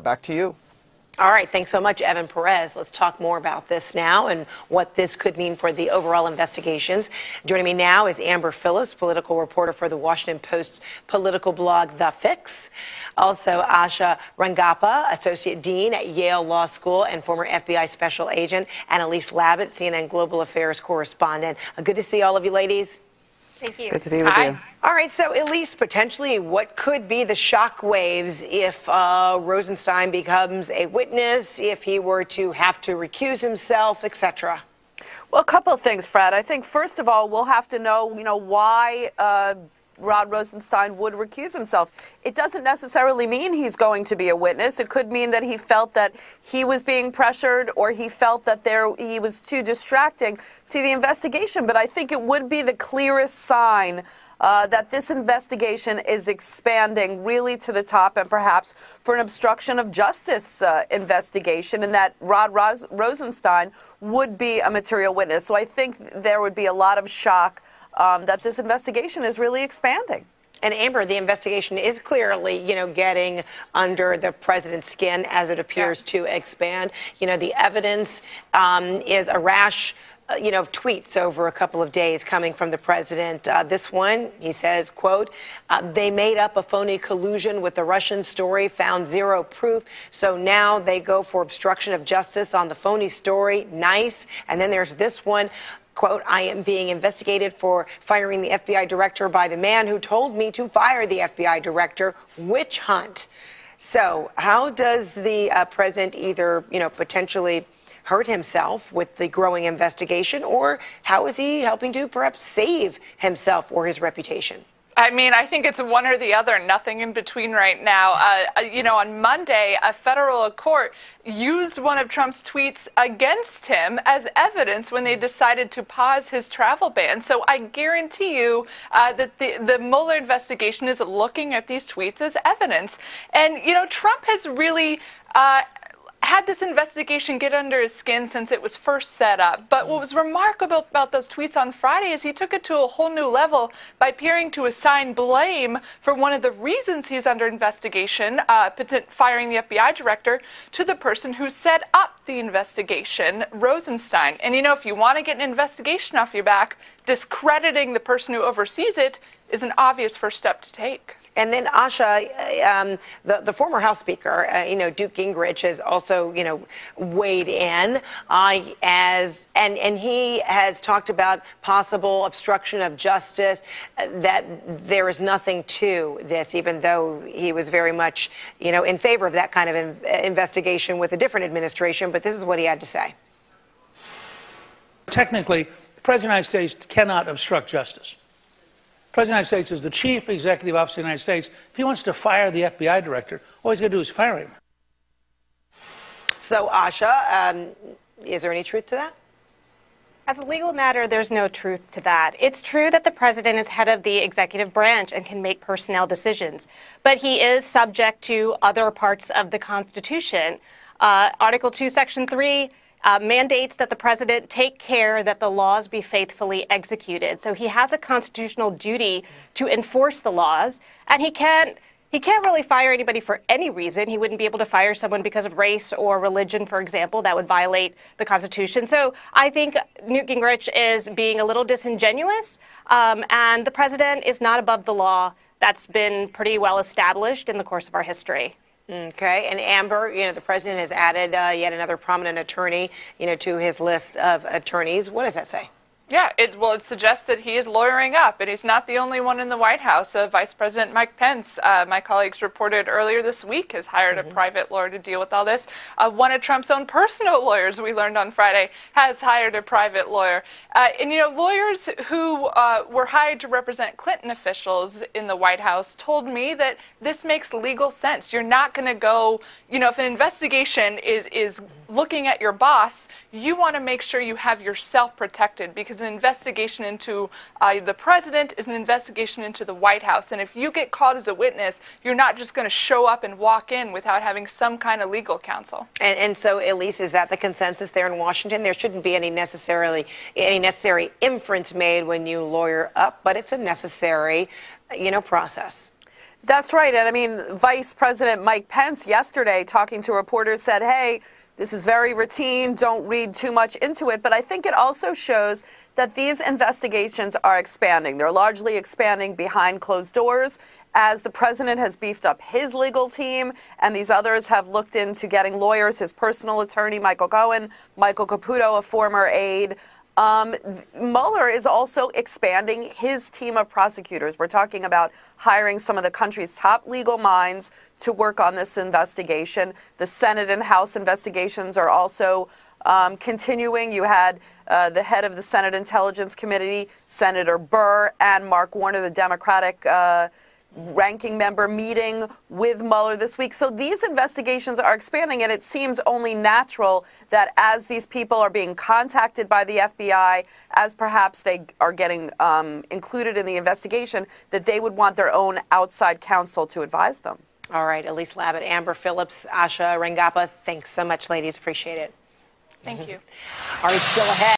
Back to you. All right, thanks so much, Evan Perez. Let's talk more about this now and what this could mean for the overall investigations. Joining me now is Amber Phillips, political reporter for the Washington Post's political blog, The Fix. Also, Asha Rangappa, Associate Dean at Yale Law School and former FBI Special Agent, and Elise Labott, CNN Global Affairs correspondent. Good to see all of you ladies. Thank you. Good to be with you. All right, so Elise, potentially, what could be the shock waves if Rosenstein becomes a witness, if he were to have to recuse himself, etc.? Well, a couple of things, Fred. I think, first of all, we'll have to know, why Rod Rosenstein would recuse himself. It doesn't necessarily mean he's going to be a witness. It could mean that he felt that he was being pressured or he felt that he was too distracting to the investigation. But I think it would be the clearest sign that this investigation is expanding really to the top and perhaps for an obstruction of justice investigation, and that Rod Rosenstein would be a material witness. So I think there would be a lot of shock that this investigation is really expanding. And Amber, the investigation is clearly, getting under the president's skin as it appears to expand. The evidence is a rash of tweets over a couple of days coming from the president. This one, he says, quote, they made up a phony collusion with the Russian story, found zero proof. So now they go for obstruction of justice on the phony story. Nice. And then there's this one. Quote, I am being investigated for firing the FBI director by the man who told me to fire the FBI director. Witch hunt. So how does the president either, potentially hurt himself with the growing investigation, or how is he helping to perhaps save himself or his reputation? I mean, I think it's one or the other, nothing in between right now. On Monday, a federal court used one of Trump's tweets against him as evidence when they decided to pause his travel ban. So I guarantee you that the Mueller investigation is looking at these tweets as evidence. And, Trump has really had this investigation get under his skin since it was first set up. But what was remarkable about those tweets on Friday is he took it to a whole new level by appearing to assign blame for one of the reasons he's under investigation, firing the FBI director, to the person who set up the investigation, Rosenstein. And if you want to get an investigation off your back, discrediting the person who oversees it is an obvious first step to take. And then, Asha, the former House Speaker, Newt Gingrich, has also, weighed in and he has talked about possible obstruction of justice, that there is nothing to this, even though he was very much, in favor of that kind of investigation with a different administration. But this is what he had to say. Technically, the President of the United States cannot obstruct justice. The President of the United States is the chief executive officer of the United States. If he wants to fire the FBI director, all he's going to do is fire him. So, Asha, is there any truth to that? As a legal matter, there's no truth to that. It's true that the president is head of the executive branch and can make personnel decisions, but he is subject to other parts of the Constitution. Article 2, Section 3 mandates that the president take care that the laws be faithfully executed. So he has a constitutional duty to enforce the laws, and he can't really fire anybody for any reason. He wouldn't be able to fire someone because of race or religion, for example. That would violate the Constitution. So I think Newt Gingrich is being a little disingenuous, and the president is not above the law. That's been pretty well established in the course of our history. Okay. And Amber, the president has added yet another prominent attorney, to his list of attorneys. What does that say? Yeah, it suggests that he is lawyering up, and he's not the only one in the White House. Vice President Mike Pence, my colleagues reported earlier this week, has hired a private lawyer to deal with all this. One of Trump's own personal lawyers, we learned on Friday, has hired a private lawyer. And lawyers who were hired to represent Clinton officials in the White House told me that this makes legal sense. You're not going to go, if an investigation is looking at your boss, you want to make sure you have yourself protected, because an investigation into the president is an investigation into the White House. And if you get called as a witness, you're not just going to show up and walk in without having some kind of legal counsel. And so, Elise, is that the consensus there in Washington? There shouldn't be any necessary inference made when you lawyer up, but it's a necessary, process. That's right. And I mean, Vice President Mike Pence yesterday, talking to reporters, said, hey, this is very routine. Don't read too much into it. But I think it also shows that these investigations are expanding. They're largely expanding behind closed doors as the president has beefed up his legal team and these others have looked into getting lawyers, his personal attorney, Michael Cohen, Michael Caputo, a former aide. Mueller is also expanding his team of prosecutors. We're talking about hiring some of the country's top legal minds to work on this investigation. The Senate and House investigations are also continuing. You had the head of the Senate Intelligence Committee, Senator Burr, and Mark Warner, the Democratic ranking member, meeting with Mueller this week. So these investigations are expanding, and it seems only natural that as these people are being contacted by the FBI, as perhaps they are getting included in the investigation, that they would want their own outside counsel to advise them. All right, Elise Labott, Amber Phillips, Asha Rangappa, thanks so much, ladies. Appreciate it. Thank you. All right, still ahead.